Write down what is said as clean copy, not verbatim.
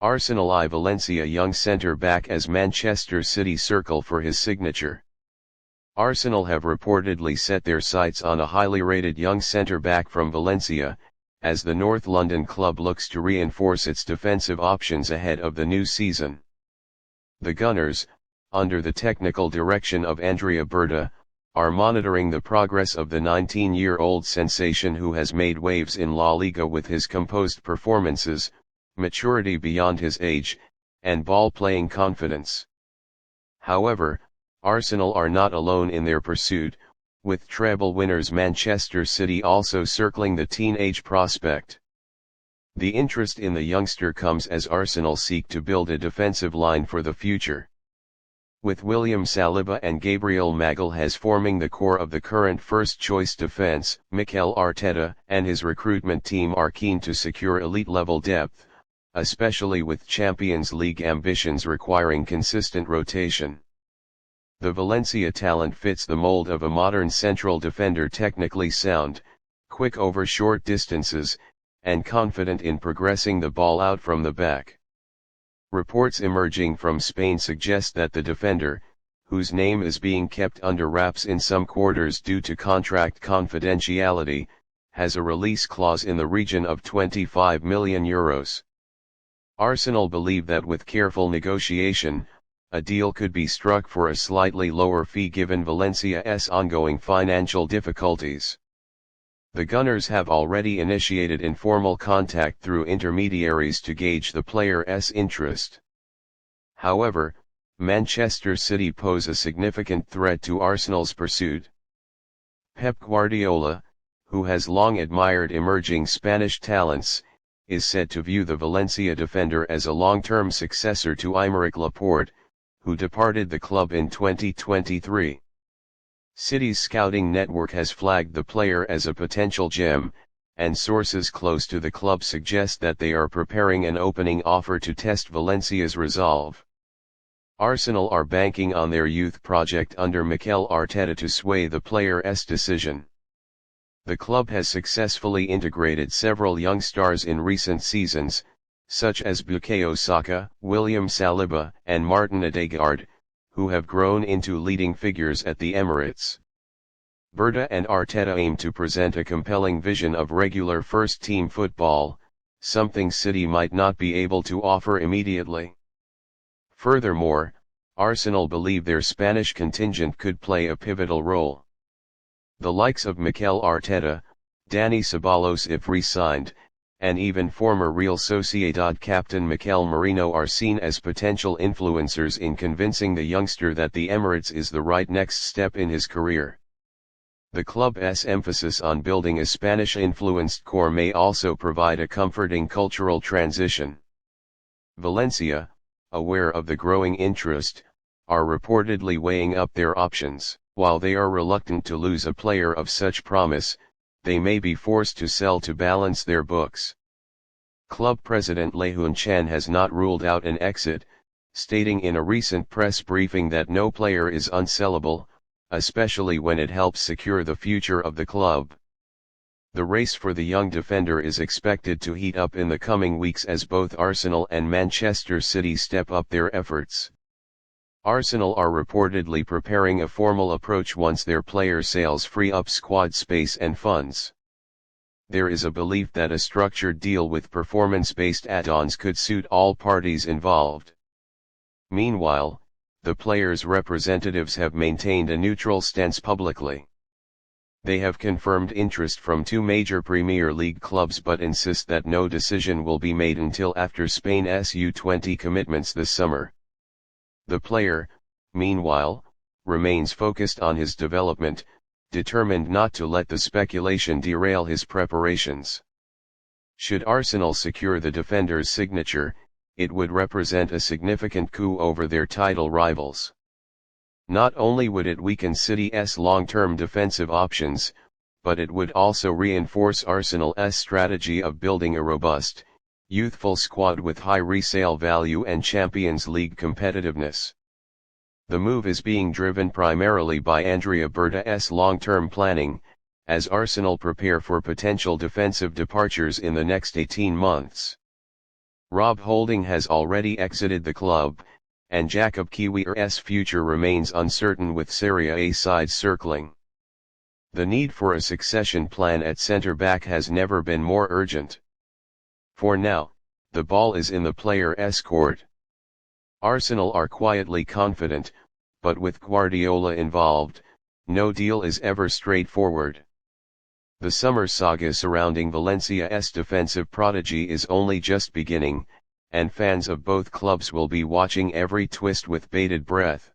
Arsenal I Valencia young centre-back as Manchester City circle for his signature. Arsenal have reportedly set their sights on a highly rated young centre-back from Valencia, as the North London club looks to reinforce its defensive options ahead of the new season. The Gunners, under the technical direction of Andrea Berta, are monitoring the progress of the 19-year-old sensation who has made waves in La Liga with his composed performances, maturity beyond his age, and ball-playing confidence. However, Arsenal are not alone in their pursuit, with treble winners Manchester City also circling the teenage prospect. The interest in the youngster comes as Arsenal seek to build a defensive line for the future. With William Saliba and Gabriel Magalhaes forming the core of the current first-choice defense, Mikel Arteta and his recruitment team are keen to secure elite-level depth, especially with Champions League ambitions requiring consistent rotation. The Valencia talent fits the mold of a modern central defender, technically sound, quick over short distances, and confident in progressing the ball out from the back. Reports emerging from Spain suggest that the defender, whose name is being kept under wraps in some quarters due to contract confidentiality, has a release clause in the region of €25 million. Arsenal believe that with careful negotiation, a deal could be struck for a slightly lower fee given Valencia's ongoing financial difficulties. The Gunners have already initiated informal contact through intermediaries to gauge the player's interest. However, Manchester City pose a significant threat to Arsenal's pursuit. Pep Guardiola, who has long admired emerging Spanish talents, is said to view the Valencia defender as a long-term successor to Aymeric Laporte, who departed the club in 2023. City's scouting network has flagged the player as a potential gem, and sources close to the club suggest that they are preparing an opening offer to test Valencia's resolve. Arsenal are banking on their youth project under Mikel Arteta to sway the player's decision. The club has successfully integrated several young stars in recent seasons, such as Bukayo Saka, William Saliba, and Martin Odegaard, who have grown into leading figures at the Emirates. Berta and Arteta aim to present a compelling vision of regular first-team football, something City might not be able to offer immediately. Furthermore, Arsenal believe their Spanish contingent could play a pivotal role. The likes of Mikel Arteta, Dani Ceballos if re-signed, and even former Real Sociedad captain Mikel Merino are seen as potential influencers in convincing the youngster that the Emirates is the right next step in his career. The club's emphasis on building a Spanish-influenced core may also provide a comforting cultural transition. Valencia, aware of the growing interest, are reportedly weighing up their options. While they are reluctant to lose a player of such promise, they may be forced to sell to balance their books. Club president Lê Hun Chan has not ruled out an exit, stating in a recent press briefing that no player is unsellable, especially when it helps secure the future of the club. The race for the young defender is expected to heat up in the coming weeks as both Arsenal and Manchester City step up their efforts. Arsenal are reportedly preparing a formal approach once their player sales free up squad space and funds. There is a belief that a structured deal with performance-based add-ons could suit all parties involved. Meanwhile, the players' representatives have maintained a neutral stance publicly. They have confirmed interest from two major Premier League clubs but insist that no decision will be made until after Spain's U20 commitments this summer. The player, meanwhile, remains focused on his development, determined not to let the speculation derail his preparations. Should Arsenal secure the defender's signature, it would represent a significant coup over their title rivals. Not only would it weaken City's long-term defensive options, but it would also reinforce Arsenal's strategy of building a robust, youthful squad with high resale value and Champions League competitiveness. The move is being driven primarily by Andrea Berta's long-term planning, as Arsenal prepare for potential defensive departures in the next 18 months. Rob Holding has already exited the club, and Jakub Kiwier's future remains uncertain with Serie A sides circling. The need for a succession plan at centre-back has never been more urgent. For now, the ball is in the player's court. Arsenal are quietly confident, but with Guardiola involved, no deal is ever straightforward. The summer saga surrounding Valencia's defensive prodigy is only just beginning, and fans of both clubs will be watching every twist with bated breath.